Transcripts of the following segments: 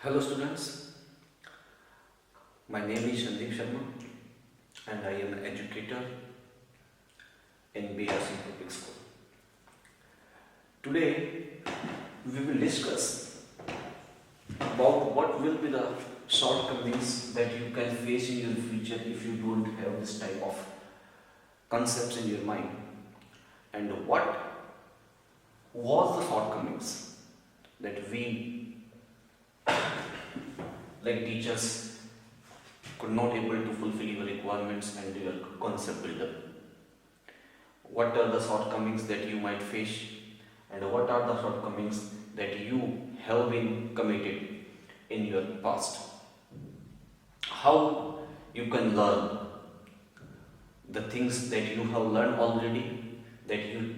Hello students, my name is Sandeep Sharma and I am an educator in BRC Public School. Today we will discuss about what will be the shortcomings that you can face in your future if you don't have this type of concepts in your mind, and what was the shortcomings that we like teachers could not able to fulfill your requirements and your concept builder. What are the shortcomings that you might face, and what are the shortcomings that you have been committed in your past? How you can learn the things that you have learned already, that you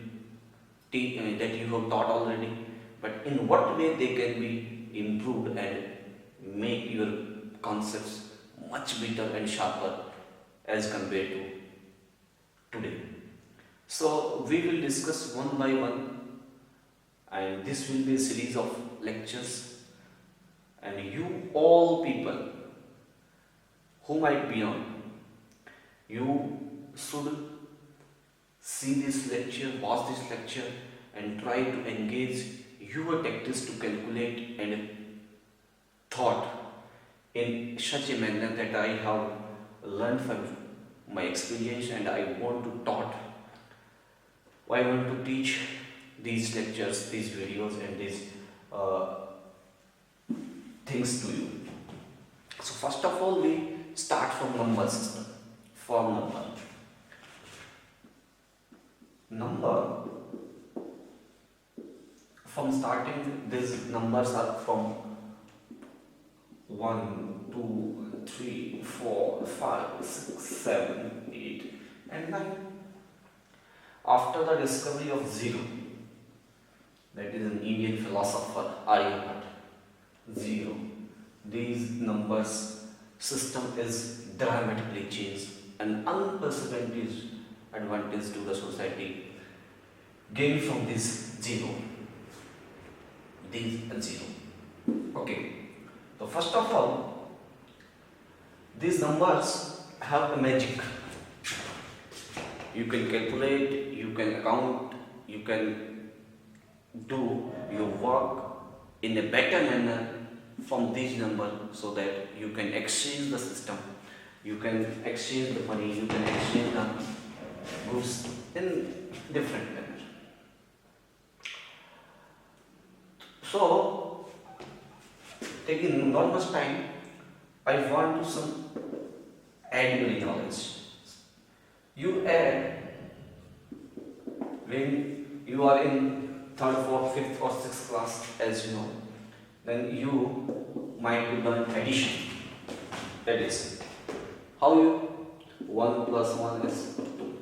that you have taught already, but in what way they can be improved and make your concepts much better and sharper as compared to today. So we will discuss one by one, and this will be a series of lectures, and you all people who might be on, you should see this lecture, watch this lecture, and try to engage your tactics to calculate and thought in such a manner that I have learned from my experience, and I want to teach these lectures, these videos, and these things to you. So first of all, we start from number system. Form number from starting, these numbers are from 1, 2, 3, 4, 5, 6, 7, 8 and 9. After the discovery of zero, that is an Indian philosopher Aryabhat, zero, these numbers system is dramatically changed, an unprecedented advantage to the society gained from this zero. Okay. So first of all, these numbers have a magic. You can calculate, you can count, you can do your work in a better manner from these numbers, so that you can exchange the system, you can exchange the money, you can exchange the goods in different manner. So, taking not much time, I want to some add knowledge. You add when you are in 3rd, 4th, 5th or 6th class, as you know, then you might learn addition. That is, how you 1 plus 1 is 2.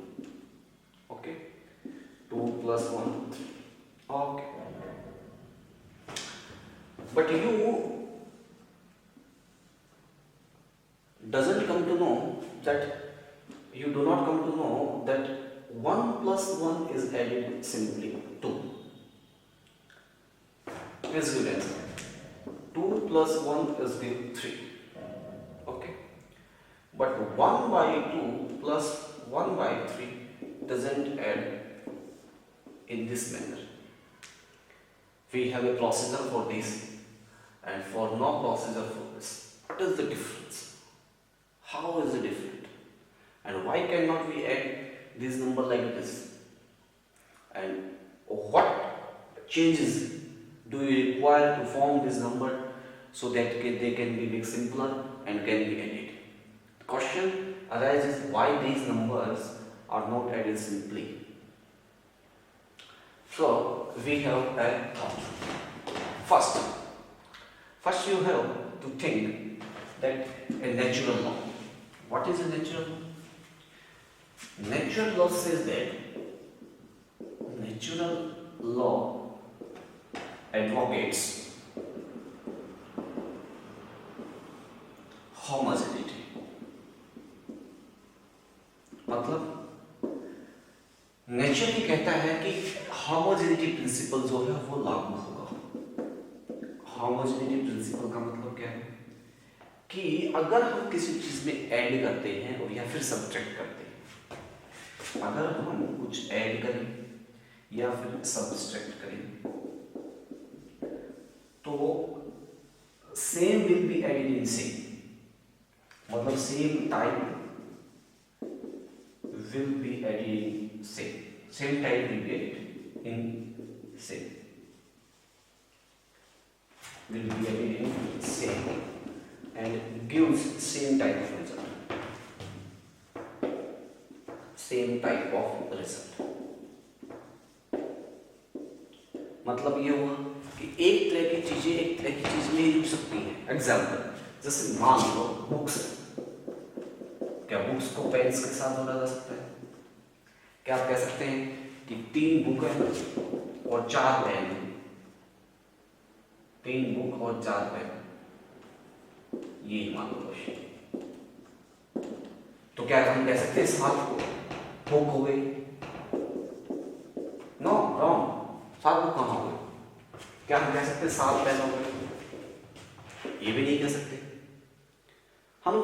Okay, 2 plus 1, 3. Okay. But you doesn't come to know that, you do not come to know that 1 plus 1 is added simply 2. Please give answer. 2 plus 1 is give 3. Okay. But 1 by 2 plus 1 by 3 doesn't add in this manner. We have a procedure for this, and for no procedure for this. What is the difference? How is it different? And why cannot we add this number like this? And what changes do you require to form this number so that they can be made simpler and can be added? The question arises, why these numbers are not added simply? So we have a thought. First you have to think that a natural law. What is a natural law? Natural law says that natural law advocates homogeneity. मतलब nature ही कहता है कि homogeneity principal जो है वो लागू होगा। Homogeneity principal का मतलब क्या है कि अगर हम किसी चीज में ऐड करते हैं और या फिर सब्ट्रैक्ट करते हैं, अगर हम कुछ ऐड करें या फिर सब्ट्रैक्ट करें तो same will be added in same, मतलब same type will be added in same type will be added in same, will be added in same and gives same type of result, same type of result। मतलब ये हुआ कि एक तरह की चीजें एक तरह की चीज में जुड़ सकती हैं। एग्जाम्पल, जैसे मान लो बुक्स, क्या बुक्स को पेन्स के साथ जोड़ा जा सकता है? क्या आप कह सकते हैं कि 3 बुक है और 4 पेन है, 3 बुक और 4 पेन, ये मान लो क्वेश्चन। तो क्या हम कह सकते हैं 7 बुक हो गई? No, wrong. 7 बुक कहाँ हो गए? क्या हम कह सकते हैं 7 पेन हो गए? ये भी नहीं कह सकते। हम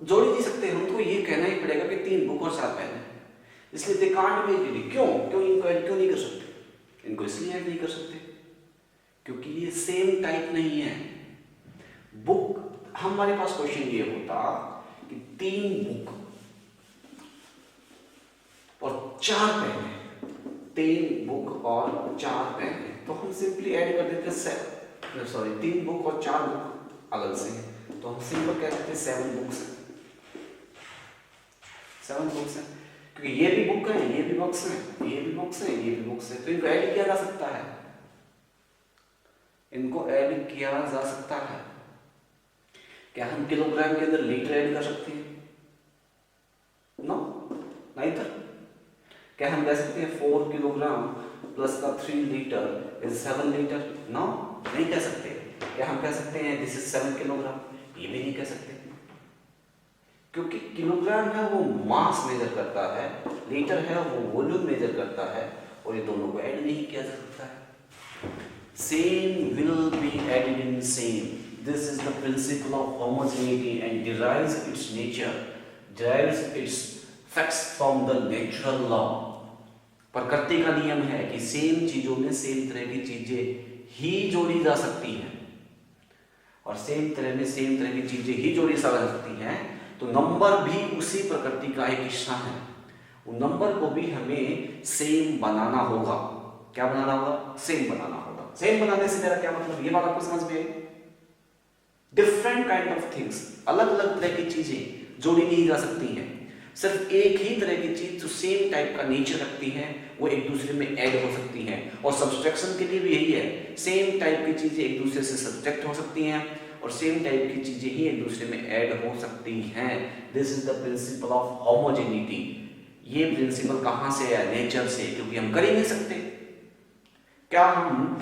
जोड़ ही नहीं सकते, हमको ये कहना ही पड़ेगा कि 3 बुक और 4 पेन है, इसलिए दे कांट बी एडेड। क्यों इनको ऐड क्यों नहीं कर सकते? इनको इसलिए ऐड नहीं कर सकते क्योंकि ये सेम टाइप नहीं है। बुक, हमारे पास क्वेश्चन ये होता कि 3 बुक और 4 पेन है, 3 बुक और 4 पेन है, तो हम सिंपली ऐड कर देते 3 बुक और 4 बुक अलग से हैं, तो हम सिंपल कह देते 7 बुक्स हैं, 7 बुक्स हैं, क्योंकि ये भी बुक है, ये भी बुक्स हैं, ये भी बुक्स हैं, ये भी बुक्स हैं, तो इनको ऐड किया जा सकता है, इनको ऐड किया जा सकता है। क्या हम किलोग्राम के अंदर लीटर ऐड कर सकते हैं? नो, नहीं था। क्या हम कह सकते हैं 4 किलोग्राम प्लस का 3 लीटर इज 7 लीटर? नो, नहीं कह सकते। क्या हम कह सकते हैं दिस इज 7 किलोग्राम? ये भी नहीं कह सकते, क्योंकि किलोग्राम है वो मास मेजर करता है, लीटर है वो वॉल्यूम मेजर करता है, और ये दोनों को ऐड नहीं किया जा सकता है। Same will be added in same. This is the principle of homogeneity and derives its nature, derives its facts from the natural law. प्रकृति का नियम है कि सेम चीजों में सेम तरह की चीजें ही जोड़ी जा सकती हैं, और सेम तरह में सेम तरह की चीजें ही जोड़ी जा सकती हैं, तो नंबर भी उसी प्रकृति का एक हिस्सा है। उन नंबर को भी हमें सेम बनाना होगा। क्या बनाना होगा? सेम बनाना होगा। सेम बनाने से मेरा क्या मतलब, ये बात आपको समझ में आई? डिफरेंट काइंड ऑफ थिंग्स, अलग अलग तरह की चीजें जोड़ी नहीं जा सकती हैं। सिर्फ एक ही तरह की चीज जो सेम टाइप का नेचर रखती है वो एक दूसरे में ऐड हो सकती हैं, और सब्सट्रैक्शन के लिए भी यही है। सेम टाइप की चीजें एक दूसरे से सब्सट्रैक्ट हो सकती हैं, और सेम टाइप की चीजें ही एक दूसरे में ऐड हो सकती हैं। This is the principle of homogeneity. ये प्रिंसिपल कहां से है? नेचर से, क्योंकि हम कर ही नहीं सकते। क्या हम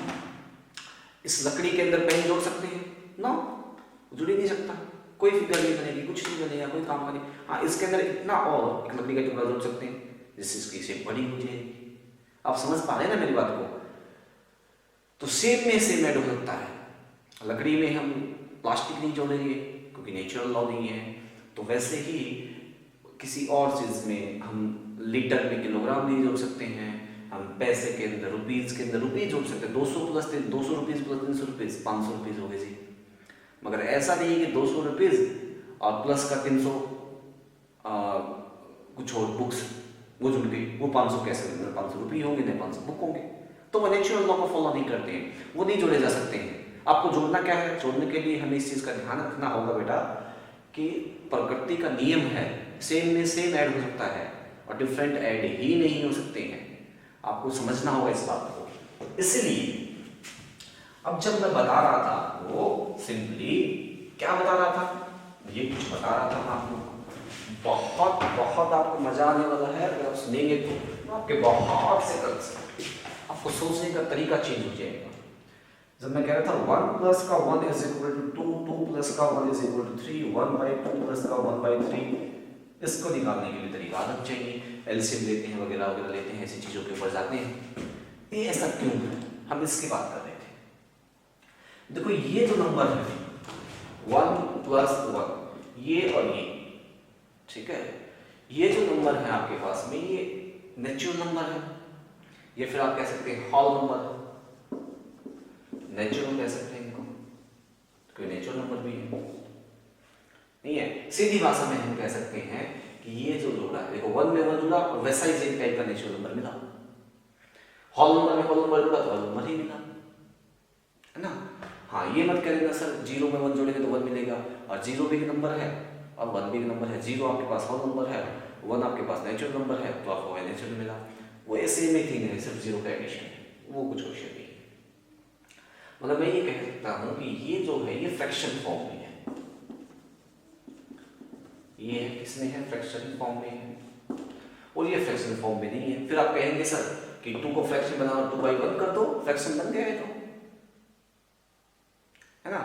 इस लकड़ी के अंदर पेन जोड़ सकते हैं? नो, जुड़ ही नहीं सकता, कोई फिगर नहीं बनेगी, कुछ नहीं बनेगा, कोई काम का नहीं। हाँ, इसके अंदर इतना और एक लकड़ी का टुकड़ा जोड़ सकते हैं जिससे इसकी शेप बड़ी हो जाएगी। आप समझ पा रहे हैं ना मेरी बात को? तो सेम में सेम ऐड हो सकता है। लकड़ी में हम प्लास्टिक नहीं जोड़ेंगे क्योंकि नेचुरल लॉ नहीं है, तो वैसे ही किसी और चीज में हम लीटर में किलोग्राम नहीं जोड़ सकते हैं, हम पैसे के अंदर रुपीज के अंदर रुपीज जोड़ सकते हैं। 200 रुपीज प्लस 300 रुपीज 500 रुपीज हो गए जी। मगर ऐसा नहीं है कि 200 रुपीज और प्लस का 300 कुछ और बुक्स वो जुड़ गई, वो 500 कैसे? 500 रुपये होंगे नहीं 500 बुक होंगे, तो वो नेचुरल लॉ को फॉलो नहीं करते हैं, वो नहीं जोड़े जा सकते हैं। आपको जोड़ना क्या है? जोड़ने के लिए हमें इस चीज का ध्यान रखना होगा बेटा कि प्रकृति का नियम है, सेम में सेम ऐड हो सकता है और डिफरेंट ऐड ही नहीं हो सकते हैं। आपको समझना होगा इस बात को। इसलिए अब जब मैं बता रहा था वो सिंपली क्या बता रहा था, ये कुछ बता रहा था आपको, बहुत बहुत आपको मजा आने वाला है। अगर आप सुनेंगे तो आपके बहुत से कंसेप्ट, आपको सोचने का तरीका चेंज हो जाएगा। जब मैं कह रहा था 1 प्लस का 1 इज इक्वल टू 2, 2 प्लस का 1 इज इक्वल टू 3, 1/2 प्लस का 1/3, इसको निकालने के लिए तरीका आदत चाहिए। एलसीएम लेते हैं वगैरह वगैरह लेते हैं, ऐसी चीजों के ऊपर जाते हैं। ये ऐसा क्यों है? हम इसकी बात कर रहे थे। देखो ये जो नंबर है 1+1, ये और ये, ठीक है, ये जो नंबर है आपके पास में ये नेचुरल नंबर है, ये फिर आप कह सकते हैं होल नंबर, नेचुरल कह सकते हैं इनको, कोई नेचुरल नंबर भी है नहीं है। सीधी भाषा में हम कह सकते हैं कि ये जो जोड़ा है, देखो 1 में 1 जुड़ा और वैसा ही सेम टाइप का नेचुरल नंबर मिला, होल नंबर में होल नंबर जुड़ा तो होल नंबर ही मिला, है ना। हाँ ये मत करेगा सर 0 में 1 जोड़ेंगे तो 1 मिलेगा, और 0 भी एक नंबर है और 1 भी एक नंबर है, 0 आपके पास होल नंबर है, 1 आपके पास नेचुरल नंबर है, तो आपको नेचुरल मिला। वो ऐसे में थिंग है, सिर्फ 0 का एडिशन है, वो कुछ क्वेश्चन नहीं है। मतलब मैं ये कह सकता हूँ कि ये जो है ये फ्रैक्शन फॉर्म में है, ये है किसमें है, फ्रैक्शन फॉर्म में है, और ये फ्रैक्शन फॉर्म में नहीं है। फिर आप कहेंगे सर कि 2 को फ्रैक्शन बनाओ, 2/1 कर दो, फ्रैक्शन बन गया है तो, है ना।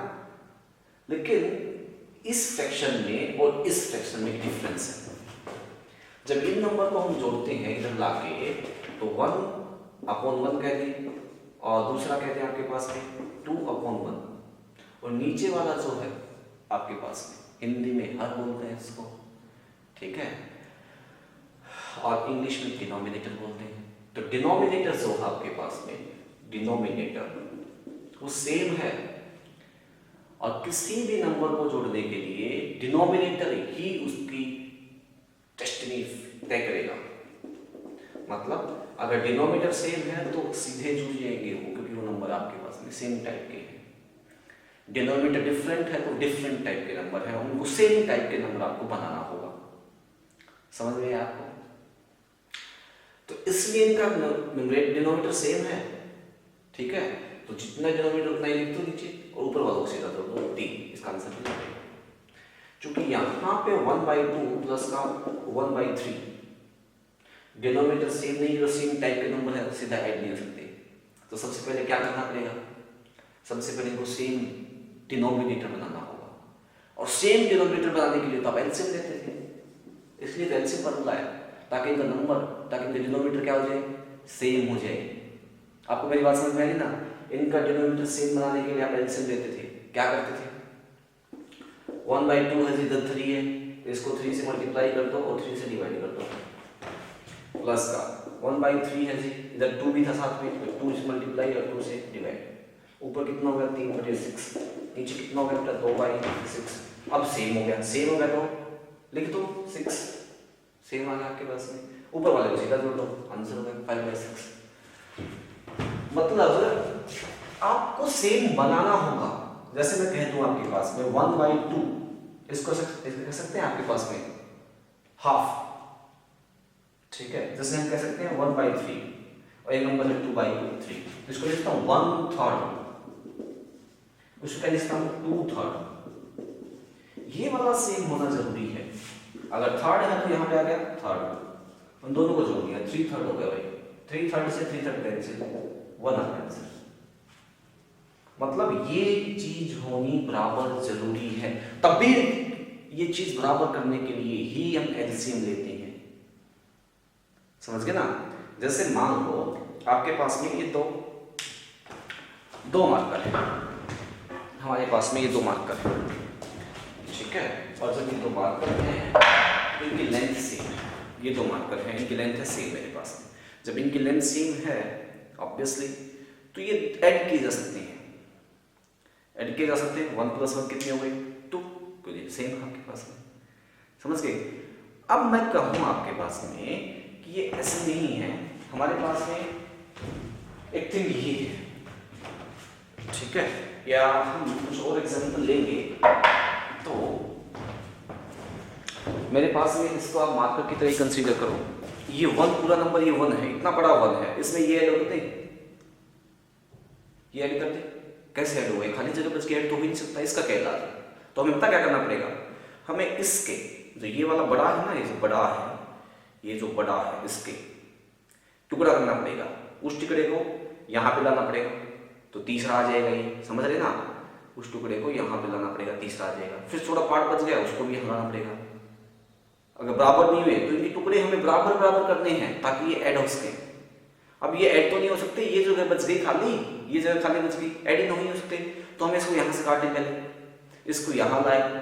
लेकिन इस फ्रैक्शन में और इस फ्रैक्शन में डिफरेंस है। जब इन नंबर को हम जोड़ते हैं इधर लाके, तो 1/1 कह दें और दूसरा कहते हैं आपके पास में 2/1, और नीचे वाला जो है आपके पास में हिंदी में हर बोलते हैं इसको, ठीक है, और इंग्लिश में डिनोमिनेटर बोलते हैं। तो डिनोमिनेटर जो है आपके पास में, डिनोमिनेटर वो सेम है, और किसी भी नंबर को जोड़ने के लिए डिनोमिनेटर ही उसकी डेस्टिनी तय करेगा। मतलब अगर डिनोमिनेटर सेम है तो सीधे जुड़ जाएंगे वो, क्योंकि वो नंबर आपके पास में सेम टाइप के हैं। डिनोमिनेटर डिफरेंट है तो डिफरेंट टाइप के नंबर है, उनको सेम टाइप के नंबर आपको बनाना होगा। समझ में आया आपको? तो इसलिए इनका डिनोमिनेटर सेम है, ठीक है, तो जितना डिनोमिनेटर उतना ही लिख दो नीचे, और ऊपर वालों को सीधा जोड़ दो 3, इसका आंसर कितना है। क्योंकि यहाँ पे 1/2 प्लस का 1/3 डिनोमिनेटर सेम नहीं, जो सेम टाइप के नंबर है सीधा ऐड नहीं कर सकते। तो सबसे पहले क्या करना पड़ेगा, सबसे पहले इनको सेम डिनोमिनेटर बनाना होगा, और सेम डिनोमिनेटर बनाने के लिए तो आप एलसीएम लेते थे, इसलिए तो एलसीएम फॉर्मूला है, ताकि इनका नंबर, ताकि इनका डिनोमिनेटर क्या हो जाए, सेम हो जाए। आपको मेरी बात समझ में आई ना? इनका डिनोमिनेटर सेम बनाने के लिए आप एलसीएम लेते थे। क्या करते थे, 1/2 है, इधर 3 है, इसको 3 से मल्टीप्लाई कर दो और 3 से डिवाइड कर दो, प्लस का 1/3 है जी, इधर 2 भी था साथ में, तो 2 से मल्टीप्लाई और 2 से डिवाइड, ऊपर कितना हो गया 3/6, नीचे कितना हो गया बेटा 2/6। अब सेम हो गया, सेम हो गया तो लिख दो 6, सेम आ गया आपके पास में, ऊपर वाले को सीधा जोड़ दो, आंसर हो गया 5/6। मतलब आपको सेम बनाना होगा। जैसे मैं कह दूं आपके पास में 1/2, इसको कह सकते हैं आपके पास में हाफ, ठीक है, जैसे हम कह सकते हैं 1/3, और एक नंबर है 2/3, इसको लिखता हूं 1/3, उसको क्या लिखता हूं 2/3। ये वाला सेम होना जरूरी है। अगर थर्ड है तो यहाँ पे आ गया थर्ड, उन दोनों को जोड़ दिया 3/3 हो गया भाई, 3/3 से 3/3 कैंसिल, 1 आ गया आंसर। मतलब ये चीज होनी बराबर जरूरी है, तभी ये चीज बराबर करने के लिए ही हम एलसीएम लेते हैं। समझ गए ना? जैसे मान लो आपके पास में ये दो मार्कर है, हमारे पास में ये 2 मार्कर है, ठीक है, और जब ये 2 मार्कर हैं इनकी लेंथ सेम है, ये 2 मार्कर हैं इनकी लेंथ है सेम मेरे पास में। जब इनकी लेंथ सेम है ऑब्वियसली तो ये ऐड किए जा सकते हैं, ऐड किए जा सकते हैं। 1 + 1 कितने हो गए 2, तो ये सेम आपके पास में। समझ गए? अब मैं कहूँ आपके पास में कि ये ऐसे नहीं है, हमारे पास में एक थिंग ये है, ठीक है, या हम कुछ और एग्जांपल लेंगे। तो मेरे पास में इसको आप मार्कर की तरह कंसीडर करो, ये 1 पूरा नंबर, ये 1 है, इतना बड़ा 1 है, इसमें ये ऐड करते, ये ऐड करते, कैसे ऐड होगा, खाली जगह पर इसके ऐड तो हो ही नहीं सकता, इसका क्या इलाज है? तो हमें पता क्या करना पड़ेगा, हमें इसके जो ये वाला बड़ा है ना, ये जो बड़ा है, ये जो बड़ा है, इसके टुकड़ा करना पड़ेगा, उस टुकड़े को यहाँ पे लाना पड़ेगा, तो तीसरा आ जाएगा ये, समझ रहे ना? उस टुकड़े को यहाँ पे लाना पड़ेगा, तीसरा आ जाएगा। फिर थोड़ा पार्ट बच गया, उसको भी हलाना पड़ेगा। अगर बराबर नहीं हुए तो इनके टुकड़े हमें बराबर करने हैं ताकि ये ऐड हो सके। अब ये ऐड तो नहीं हो सकते, ये जगह बच गई खाली, ये जगह खाली बच गई, ऐड ही नहीं हो सकते, तो हमें इसको यहां से काटें, पहले इसको यहां लाए,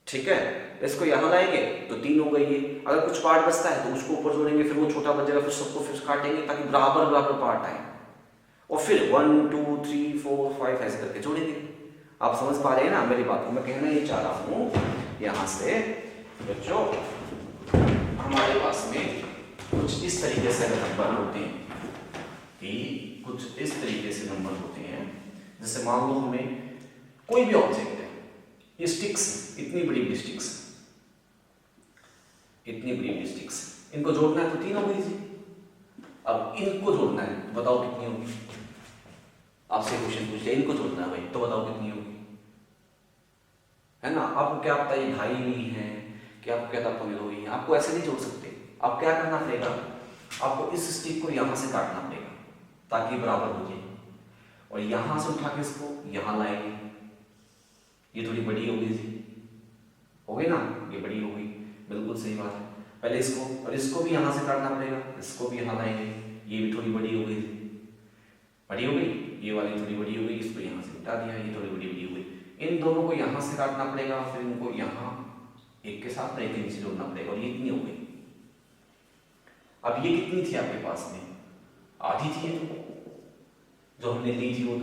ठीक है, इसको यहां लाएंगे तो 3 हो गई है। अगर कुछ पार्ट बचता है तो उसको ऊपर जोड़ेंगे, फिर वो छोटा बच जाएगा, फिर सबको फिर काटेंगे ताकि बराबर बराबर पार्ट आए, और फिर 1 2 3 4 5 ऐसे करके जोड़ेंगे। आप समझ पा रहे हैं ना मेरी बात को? मैं कहना ये चाह रहा हूं यहां से बच्चों, हमारे पास में कुछ इस तरीके से नंबर होते हैं कि कुछ इस तरीके से नंबर होते हैं, जैसे मान लो हमें कोई भी ऑब्जेक्ट है, ये स्टिक्स, इतनी बड़ी बड़ी स्टिक्स, इतनी बड़ी बड़ी स्टिक्स, इनको जोड़ना है तो 3 हो गई जी। अब इनको जोड़ना है तो बताओ कितनी होगी? आपसे क्वेश्चन पूछ लिया, इनको जोड़ना है भाई, तो बताओ कितनी होगी, है ना? आपको क्या पता ये 2.5 हुई है, क्या आपको क्या पता हुई है? आपको ऐसे नहीं जोड़ सकते, आप क्या करना पड़ेगा, आपको इस स्टिक को यहां से काटना पड़ेगा ताकि बराबर हो जाए, और यहां से उठा के इसको यहां लाएंगे, ये थोड़ी बड़ी हो गई जी, हो गई ना, ये बड़ी हो गई, बिल्कुल सही बात है। पहले इसको और इसको भी यहां से काटना पड़ेगा, इसको भी यहां लाएंगे, ये भी थोड़ी बड़ी हो गई, बड़ी हो गई, ये वाली थोड़ी बड़ी हो गई, इसको यहां से हटा दिया, ये थोड़ी बड़ी हो गई। इन दोनों को यहां से काटना पड़ेगा, फिर इनको यहां एक के साथ एक के नीचे जोड़ना पड़ेगा, और ये इतनी हो गई। अब ये कितनी थी आपके पास में? आधी थी जो हमने ली थी वो,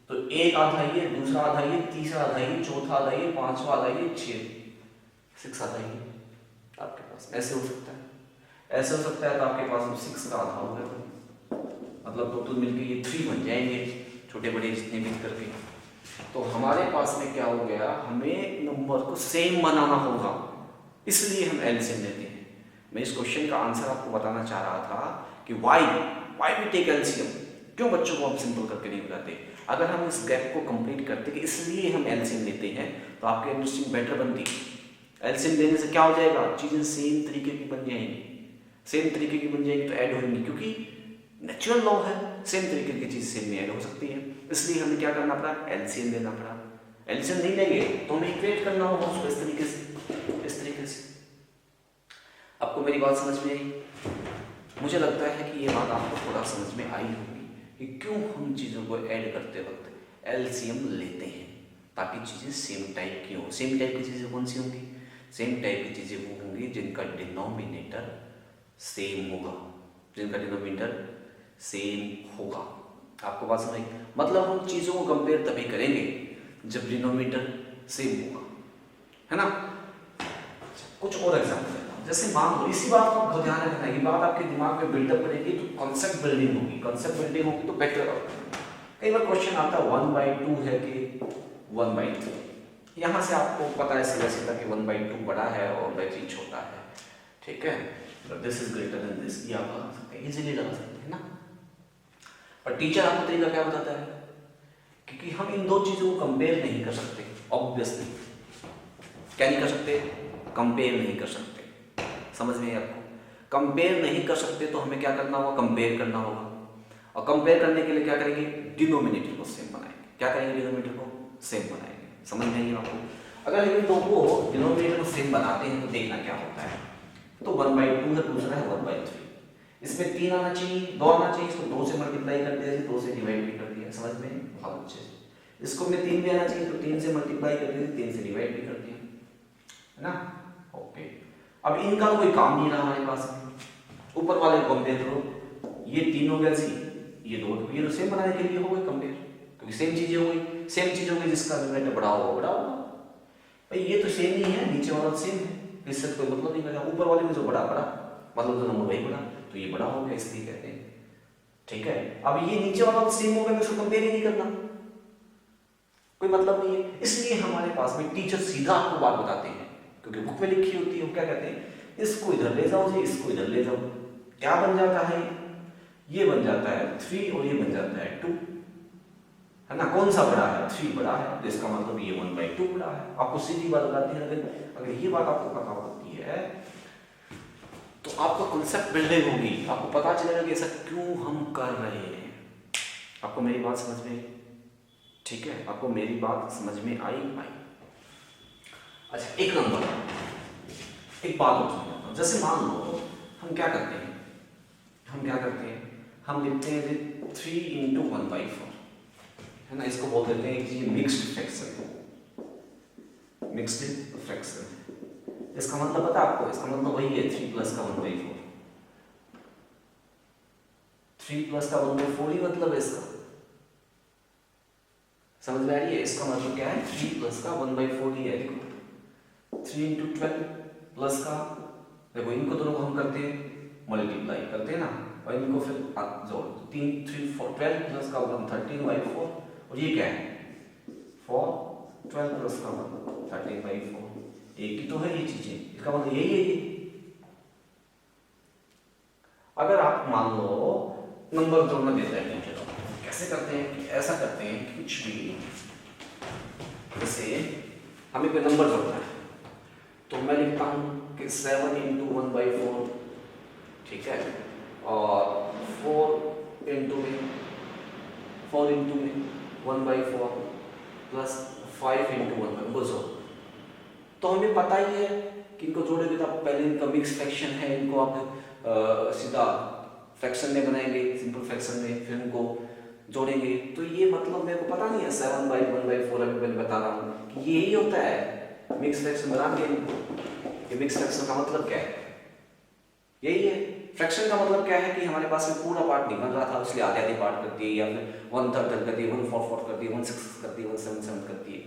तो एक आधा ये, दूसरा आधा ये, तीसरा आधा ये, चौथा आधा ये, पांचवा आधा ये, 6 आधा ये आपके पास। ऐसे हो सकता है, ऐसे हो सकता है, तो आपके पास 6 का आधा हो गया, मतलब टोटल मिलके ये 3 बन जाएंगे, छोटे बड़े जितने भी करके। तो हमारे पास में क्या हो गया, हमें नंबर को सेम बनाना होगा, इसलिए हम एलसीएम लेते हैं। मैं इस क्वेश्चन का आंसर आपको बताना चाह रहा था कि वाई वी टेक एलसीएम, क्यों बच्चों को हम सिंपल करके नहीं बताते। अगर हम इस गैप को कंप्लीट करते कि इसलिए हम एलसीएम लेते हैं, तो आपकी अंडरस्टैंडिंग बेटर बनती। एलसीएम लेने से क्या हो जाएगा, चीजें सेम तरीके की बन जाएंगी, सेम तरीके की बन जाएंगी तो ऐड होंगी, क्योंकि नेचुरल लॉ है, सेम तरीके की चीज सेम में ऐड हो सकती है। इसलिए हमें क्या करना पड़ा, एलसीएम लेना पड़ा। एलसीएम नहीं लेंगे तो हमें इक्वेट करना होगा उसको इस तरीके से, इस तरीके से। आपको मेरी बात समझ में आई? मुझे लगता है कि ये बात आपको थोड़ा समझ में आई होगी कि क्यों हम चीज़ों को ऐड करते वक्त एलसीएम लेते हैं, ताकि चीज़ें सेम टाइप की हो। सेम टाइप की चीज़ें कौन सी होंगी? सेम टाइप की चीज़ें वो होंगी जिनका डिनोमिनेटर सेम होगा, जिनका डिनोमिनेटर सेम होगा। आपको बात समझ? मतलब हम चीज़ों को कंपेयर तभी करेंगे जब डिनोमिनेटर सेम होगा, है ना? कुछ और एग्जाम्पल देता हूं, जैसे मान लो, इसी बात को आपको ध्यान रखना, ये बात आपके दिमाग में बिल्डअप करेगी तो कॉन्सेप्ट बिल्डिंग होगी, कॉन्सेप्ट बिल्डिंग होगी तो बेटर होगा। कई बार क्वेश्चन आता है 1/2 है कि 1/3, यहाँ से आपको पता है सीधा सीधा कि 1/2 बड़ा है और 3 छोटा है, ठीक है, this is greater than this, ये आप लगा सकते हैं, इजीली लगा सकते हैं ना। पर टीचर आपको तरीका क्या बताता है, क्योंकि हम इन दो चीजों को कंपेयर नहीं कर सकते, ऑब्वियसली क्या नहीं कर सकते, कंपेयर नहीं कर सकते। समझ में आपको? कंपेयर नहीं कर सकते तो हमें क्या करना होगा, कंपेयर करना होगा, और कंपेयर करने के लिए क्या करेंगे, डिनोमिनेटर को सेम बनाएंगे। क्या करेंगे, डिनोमिनेटर को सेम बनाएंगे। समझ में आई आपको? अगर इन दो को डिनोमिनेटर को सेम बनाते हैं तो देखना क्या होता है, तो 1/2 है, दूसरा है 1/3, इसमें 3 आना चाहिए, 2 आना चाहिए, इसको 2 से मल्टीप्लाई कर दिया, 2 से डिवाइड भी कर दिया। समझ में? बहुत अच्छे से। इसको में 3 भी आना चाहिए, तो 3 से मल्टीप्लाई कर दिया, 3 से डिवाइड भी कर दिया, है ना? ओके, अब इनका कोई काम नहीं रहा हमारे पास। ऊपर वाले को कंपेयर करो, ये 3 हो गया जी, ये 2, ये तो सेम बनाने के लिए हो गए कंपेयर, क्योंकि सेम चीजें हो गई, सेम चीज हो गई, जिसका डिनोमिनेटर बड़ा होगा भाई, ये तो सेम ही है, नीचे वाला सेम है, इससे कोई मतलब नहीं बना। ऊपर वाले में जो बड़ा मतलब जो नंबर वही बड़ा, तो ये बड़ा हो गया, इसलिए कहते हैं, ठीक है। अब ये नीचे वाला तो सेम हो गया, उसको कंपेयर ही नहीं करना, कोई मतलब नहीं है। इसलिए हमारे पास में टीचर सीधा आपको बात बताते हैं, क्योंकि बुक में लिखी होती है। वो क्या कहते हैं, इसको इधर ले जाओ जी, इसको इधर ले जाओ, क्या बन जाता है, ये बन जाता है 3 और ये बन जाता है 2, है ना? कौन सा बड़ा है, 3 बड़ा है, तो इसका मतलब ये 1/2 बड़ा है। आपको सीधी बात बताती है। अगर ये बात आपको पता होती है तो आपका कॉन्सेप्ट बिल्डिंग होगी, आपको पता चलेगा कि ऐसा क्यों हम कर रहे हैं। आपको मेरी बात समझ में, ठीक है, आपको मेरी बात समझ में आई? अच्छा, एक नंबर, एक बात और समझाता हूं। जैसे मान लो हम क्या करते हैं, हम क्या करते हैं, हम लिखते हैं 3 इंटू 1/4, है ना। इसको बोल देते हैं कि मिक्स्ड फ्रैक्शन है, मिक्स्ड फ्रैक्शन है। इसका मतलब पता है आपको, इसका मतलब वही है 3 प्लस का 1/4, 3 प्लस का 1/4 ही मतलब है इसका, समझ में आ रही है। इसका मतलब क्या है, 3 प्लस का 1/4 ही है। देखो 3 इंटू 12 प्लस का, देखो इनको दोनों को हम करते हैं मल्टीप्लाई करते हैं ना, और इनको फिर जोड़ 3 3 4 12 प्लस का 1 13/4, और ये क्या है 4 12 प्लस का 1 13/4, एक ही तो है ये चीजें, इसका मतलब यही है ये। अगर आप मान लो नंबर जोड़ना देता है टीचर, कैसे करते हैं कि ऐसा करते हैं कि कुछ भी, जैसे हमें कोई नंबर जोड़ना है तो मैं लिखता हूँ कि 7 इंटू 1/4, ठीक है, और 4 इंटू में 1/4 प्लस 5 इंटू 1/4। तो हमें पता ही है कि इनको जोड़ेंगे तो आप पहले इनका मिक्स फ्रैक्शन है, इनको आप सीधा फ्रैक्शन में बनाएंगे, सिंपल फ्रैक्शन में, फिर इनको जोड़ेंगे। तो ये मतलब मेरे को पता नहीं है 7/1/4, अभी मैंने बता रहा हूँ कि यही होता है मिक्स फ्रैक्शन बना के। ये मिक्स फ्रैक्शन का मतलब क्या है, यही है। फ्रैक्शन का मतलब क्या है कि हमारे पास में पूरा पार्ट नहीं बन रहा था, इसलिए आधे आधे पार्ट कर दिए, या फिर 1/3 कर दिए, 1/4 कर दिए, 1/6 कर दिए, 1/7 कर दिए,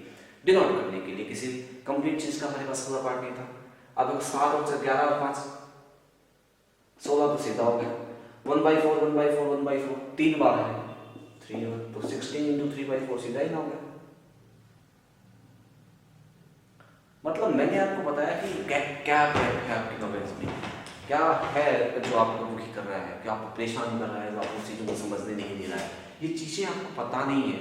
डिनोट करने के लिए किसी कंप्लीट चीज का हमारे पास पूरा पार्ट नहीं था। अब 7 और 11 और 5 16 तो सीधा हो गया, 1/4 1/4 1/4 3 बार है, 3 तो 16 इंटू 3/4 सीधा ही ना हो गया। मतलब मैंने आपको बताया कि क्या है आपकी नॉलेज में, क्या है जो आपको दुखी कर रहा है, क्या आपको परेशान कर रहा है, जो आपको चीज़ों को समझने नहीं दे रहा है। ये चीज़ें आपको पता नहीं है,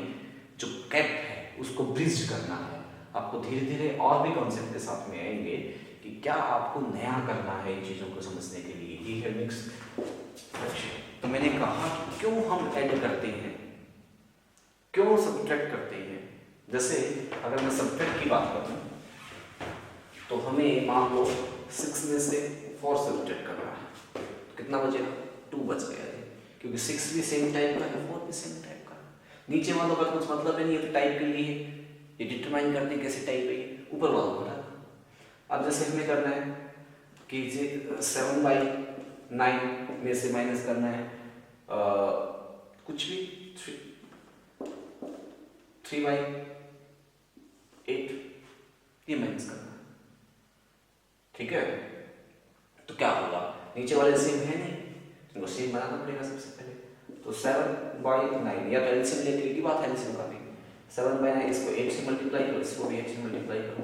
जो कैप है उसको ब्रिज करना है आपको। धीरे धीरे और भी कॉन्सेप्ट के साथ में आएंगे कि क्या आपको नया करना है इन चीज़ों को समझने के लिए। ये है मिक्स फ्रैक्शन। तो मैंने कहा कि क्यों हम ऐड करते हैं, क्यों सब्ट्रैक्ट करते हैं। जैसे अगर मैं सब्ट्रैक्ट की बात करूँ तो हमें मान लो 6 में से 4 सब्ट्रैक्ट करना है, कितना बचेगा 2 बच गया है, क्योंकि 6 भी सेम टाइप का है, 4 भी सेम टाइप का है। नीचे वालों का कुछ मतलब नहीं है टाइप के लिए, ये डिटरमाइन करने कैसे टाइप है, ऊपर वालों को रखा। अब जैसे हमें करना है कि 7/9 में से माइनस करना है कुछ भी 3/8, ये माइनस करना है, ठीक है। तो क्या होगा, नीचे वाले सेम है नहीं, इनको सेम बनाना पड़ेगा सबसे पहले। तो 7/9, या तो एलसीएम लेके की बात है, एलसीएम का भी 7/9, इसको 8 से मल्टीप्लाई करो, इसको भी 8 से मल्टीप्लाई करो,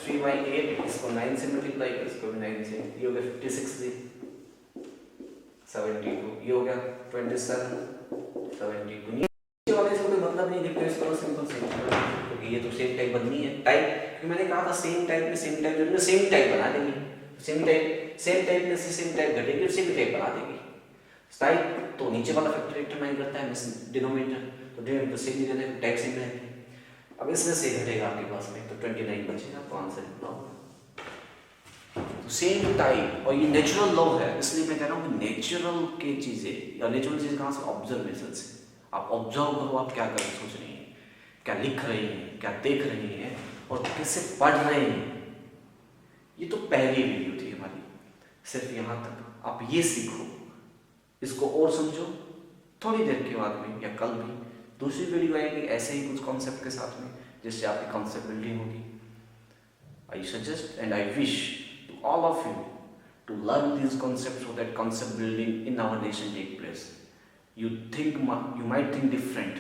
3/8 इसको 9 से मल्टीप्लाई करो, इसको भी 9 से, ये हो गया 56 जी 72, ये हो गया 27 72। नीचे वाले से कोई मतलब नहीं, लिखते इसको सिंपल से, क्योंकि ये तो सेम टाइप बननी है। टाइप क्योंकि मैंने कहा था सेम टाइप में सेम टाइप जो सेम टाइप बना देंगे, सेम टाइप में से सेम टाइप घटेगी और सेम टाइप बना देगी। टाइप तो नीचे वाला फैक्टर डिटरमाइन करता है, डिनोमिनेटर तो डिनोमिनेटर सेम ही रहता है, टाइप सेम रहती है। अब इसमें से घटेगा आपके पास में तो 29 बचेगा, तो आंसर इतना होगा। तो सेम टाइप, और ये नेचुरल लॉ है, इसलिए मैं कह रहा हूँ कि नेचुरल की चीजें, या नेचुरल चीजें कहाँ से, ऑब्जर्वेशन से। आप ऑब्जर्व करो, आप क्या कर सोच रही हैं, क्या लिख रही हैं, क्या देख रही हैं, और कैसे पढ़ रहे हैं। ये तो पहली वीडियो थी हमारी, सिर्फ यहाँ तक आप ये सीखो, इसको और समझो। थोड़ी देर के बाद में या कल भी दूसरी वीडियो आएगी ऐसे ही कुछ कॉन्सेप्ट के साथ में, जिससे आपकी कॉन्सेप्ट बिल्डिंग होगी। I suggest and I wish to all of you to learn these concepts so that concept building in our nation take place. You might think different.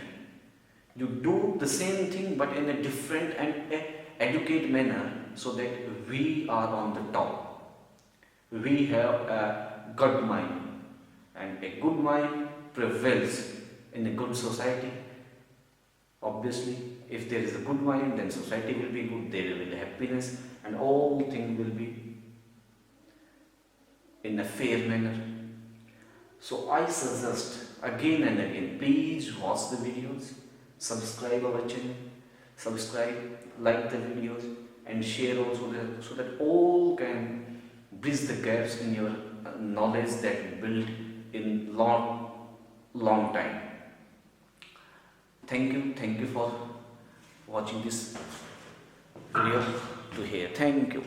You do the same thing but in a different and educated manner so that we are on the top. We have a good mind, and a good mind prevails in a good society. Obviously, if there is a good mind, then society will be good, there will be happiness, and all things will be in a fair manner. So I suggest again and again, please watch the videos, subscribe our channel, subscribe, like the videos, and share also so that all can bridge the gaps in your knowledge that you build in long time. Thank you for watching this video to here. Thank you.